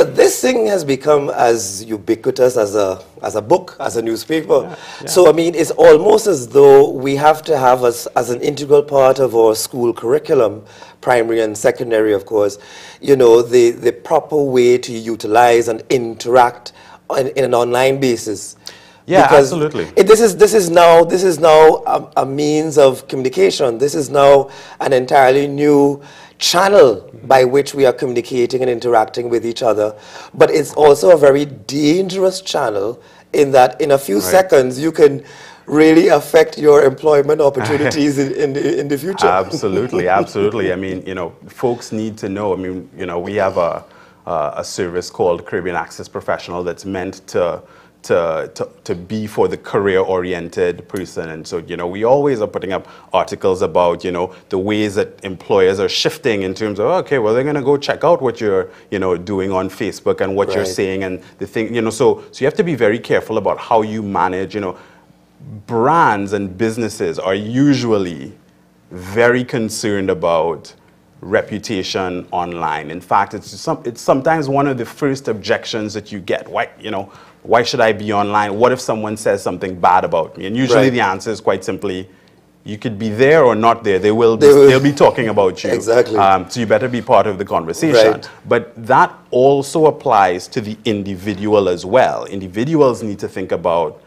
But this thing has become as ubiquitous as a book, as a newspaper. Yeah, yeah. So, I mean, it's almost as though we have to have as an integral part of our school curriculum, primary and secondary, of course, you know, the proper way to utilize and interact in an online basis. Yeah, because absolutely. This is now a means of communication. This is now an entirely new channel by which we are communicating and interacting with each other. But it's also a very dangerous channel in that in a few seconds you can really affect your employment opportunities in the future. Absolutely, absolutely. I mean, you know, folks need to know. I mean, you know, we have a service called Caribbean Access Professional that's meant to be for the career-oriented person. And so, you know, we always are putting up articles about, you know, the ways that employers are shifting in terms of, okay, well, they're going to go check out what you're, you know, doing on Facebook and what you're saying and the thing, you know, so you have to be very careful about how you manage, you know, brands and businesses are usually very concerned about reputation online. In fact, it's sometimes one of the first objections that you get. Why, you know, why should I be online? What if someone says something bad about me? And usually the answer is quite simply, you could be there or not there. They'll be talking about you. Exactly. So you better be part of the conversation. Right. But that also applies to the individual as well. Individuals need to think about,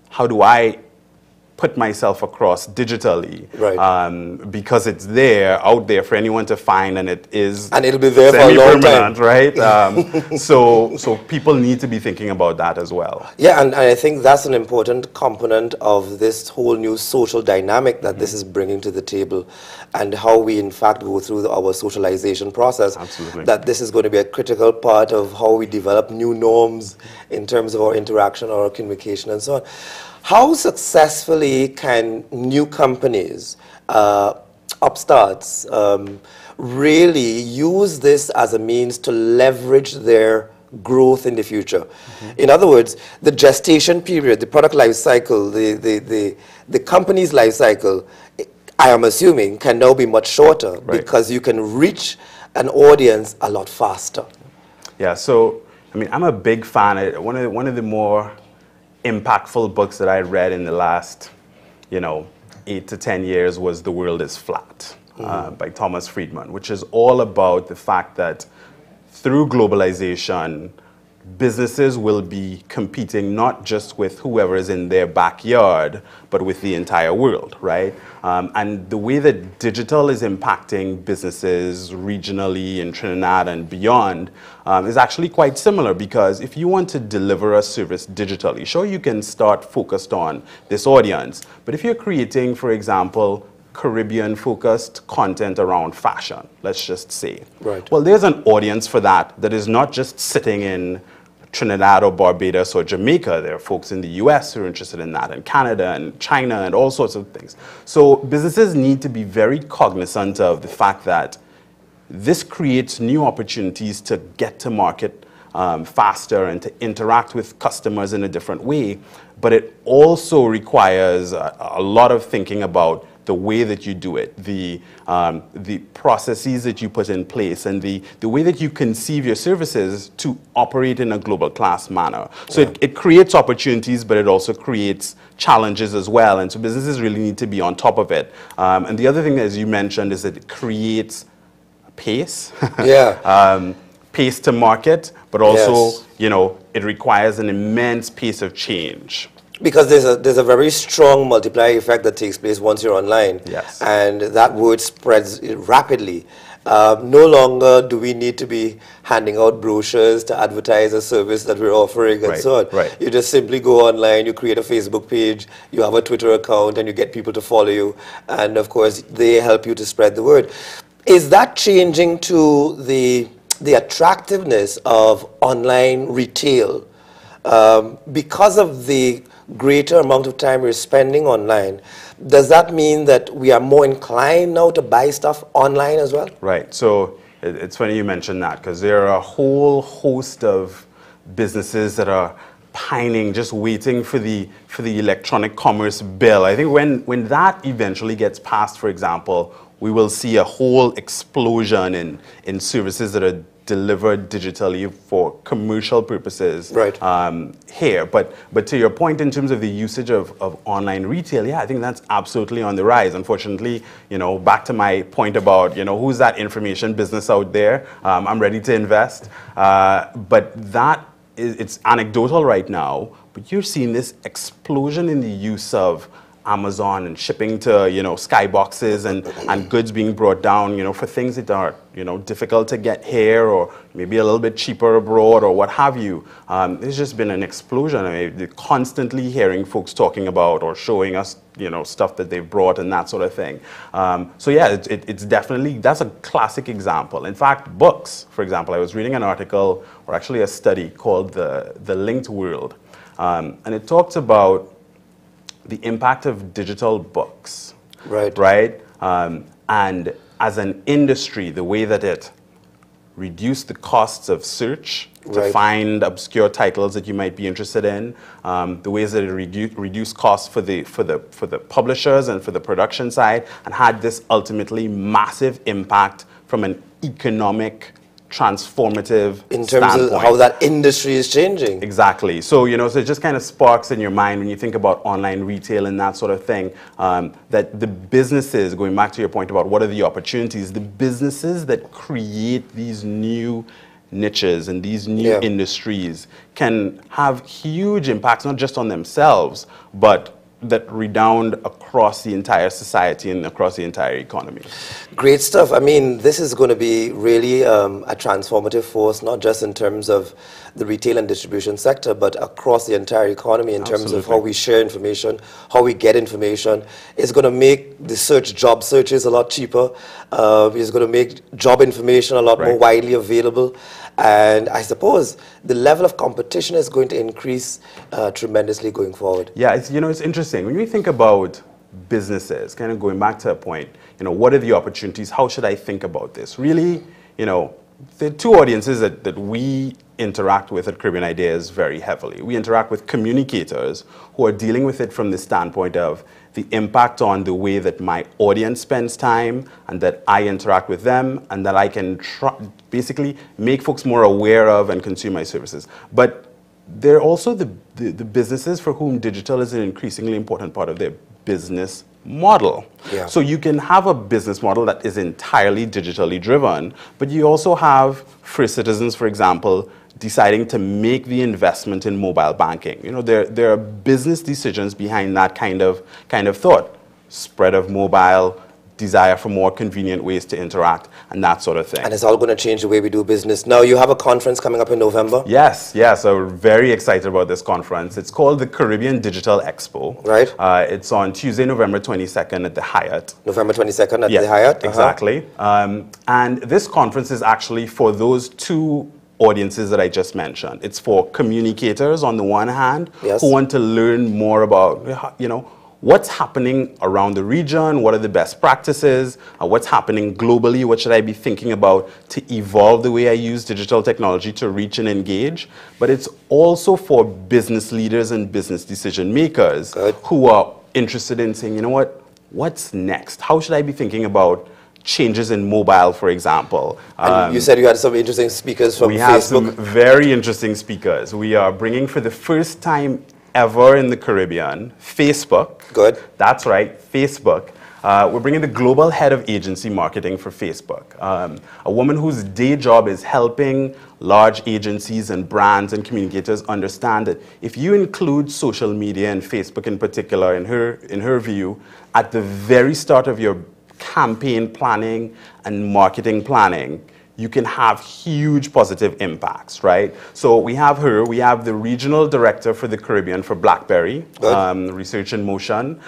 how do I put myself across digitally, because it's there, out there for anyone to find, and it is and it'll be there for a long time, right? So people need to be thinking about that as well. Yeah, and I think that's an important component of this whole new social dynamic that this is bringing to the table, and how we in fact go through our socialization process. Absolutely. That this is going to be a critical part of how we develop new norms in terms of our interaction or our communication and so on. How successfully can new companies, upstarts, really use this as a means to leverage their growth in the future? In other words, the gestation period, the product life cycle, the company's life cycle, I am assuming, can now be much shorter because you can reach an audience a lot faster. Yeah, so, I mean, I'm a big fan. One of the more impactful books that I read in the last, you know, 8 to 10 years was The World is Flat by Thomas Friedman, which is all about the fact that through globalization, businesses will be competing not just with whoever is in their backyard, but with the entire world, right? And the way that digital is impacting businesses regionally in Trinidad and beyond is actually quite similar, because if you want to deliver a service digitally, sure, you can start focused on this audience, but if you're creating, for example, Caribbean-focused content around fashion, let's just say. Right. Well, there's an audience for that is not just sitting in Trinidad or Barbados or Jamaica. There are folks in the US who are interested in that, and Canada and China and all sorts of things. So businesses need to be very cognizant of the fact that this creates new opportunities to get to market faster and to interact with customers in a different way. But it also requires a lot of thinking about the way that you do it, the processes that you put in place, and the way that you conceive your services to operate in a global class manner. So it creates opportunities, but it also creates challenges as well. And so businesses really need to be on top of it. And the other thing, as you mentioned, is that it creates pace. Pace to market, but also, you know, it requires an immense pace of change. Because there's a very strong multiplier effect that takes place once you're online. Yes. And that word spreads rapidly. No longer do we need to be handing out brochures to advertise a service that we're offering and so on. You just simply go online, you create a Facebook page, you have a Twitter account, and you get people to follow you. And of course, they help you to spread the word. Is that changing to the attractiveness of online retail? Because of the greater amount of time we're spending online, does that mean that we are more inclined now to buy stuff online as well? Right. So it's funny you mentioned that, because there are a whole host of businesses that are pining, just waiting for the electronic commerce bill. I think when that eventually gets passed, for example, we will see a whole explosion in services that are delivered digitally for commercial purposes right. Here. But to your point, in terms of the usage of online retail, yeah, I think that's absolutely on the rise. Unfortunately, back to my point about, who's that information business out there? I'm ready to invest. But it's anecdotal right now, but you're seeing this explosion in the use of Amazon and shipping to, skyboxes and goods being brought down, for things that are, difficult to get here or maybe a little bit cheaper abroad or what have you. There's just been an explosion. I mean, constantly hearing folks talking about or showing us, stuff that they've brought and that sort of thing. So yeah, it's definitely, that's a classic example. In fact, books, for example, I was reading an article or actually a study called The Linked World. And it talks about the impact of digital books, right? And as an industry, the way that it reduced the costs of search to find obscure titles that you might be interested in, the ways that it reduced costs for the publishers and for the production side, and had this ultimately massive impact from an economic transformative in terms standpoint. of how that industry is changing. Exactly. So, so it just kind of sparks in your mind when you think about online retail and that sort of thing, that the businesses, going back to your point about what are the opportunities, the businesses that create these new niches and these new industries can have huge impacts, not just on themselves, but that redound across the entire society and across the entire economy. Great stuff. I mean, this is going to be really a transformative force, not just in terms of the retail and distribution sector, but across the entire economy in terms of how we share information, how we get information. It's going to make the job searches a lot cheaper. It's going to make job information a lot more widely available. And I suppose the level of competition is going to increase tremendously going forward. Yeah, it's interesting. When we think about businesses, kind of going back to a point, what are the opportunities? How should I think about this? Really, the two audiences that we interact with at Caribbean Ideas very heavily. We interact with communicators who are dealing with it from the standpoint of the impact on the way that my audience spends time and that I interact with them and that I can basically make folks more aware of and consume my services. But there are also the businesses for whom digital is an increasingly important part of their business model. Yeah. So you can have a business model that is entirely digitally driven, but you also have first citizens, for example, deciding to make the investment in mobile banking. There are business decisions behind that kind of thought. Spread of mobile, desire for more convenient ways to interact, and that sort of thing. And it's all going to change the way we do business. Now, you have a conference coming up in November? Yes, so we're very excited about this conference. It's called the Caribbean Digital Expo. Right. It's on Tuesday, November 22nd at the Hyatt. November 22nd at the Hyatt? Exactly. And this conference is actually for those two audiences that I just mentioned. It's for communicators on the one hand, who want to learn more about, what's happening around the region, what are the best practices, what's happening globally, what should I be thinking about to evolve the way I use digital technology to reach and engage. But it's also for business leaders and business decision makers who are interested in saying, what's next? How should I be thinking about changes in mobile, for example? And you said you had some interesting speakers from Facebook. We have some very interesting speakers. We are bringing for the first time ever in the Caribbean, Facebook. Good. That's right, Facebook. We're bringing the global head of agency marketing for Facebook, a woman whose day job is helping large agencies and brands and communicators understand that if you include social media and Facebook in particular, in her view, at the very start of your campaign planning and marketing planning, you can have huge positive impacts, right? So we have her, we have the regional director for the Caribbean for BlackBerry, Research in Motion,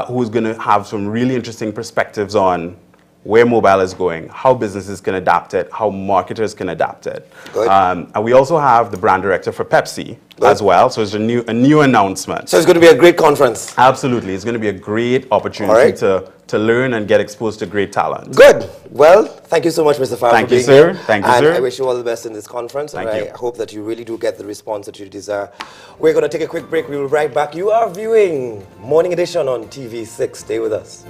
who's going to have some really interesting perspectives on where mobile is going, how businesses can adapt it, how marketers can adapt it. And we also have the brand director for Pepsi as well, so it's a new announcement. So it's going to be a great conference. Absolutely, it's going to be a great opportunity to learn and get exposed to great talent. Good. Well, thank you so much, Mr. Farrell, for being here. Thank you, sir. And I wish you all the best in this conference. Thank you. I hope that you really do get the response that you desire. We're going to take a quick break. We will be right back. You are viewing Morning Edition on TV6. Stay with us.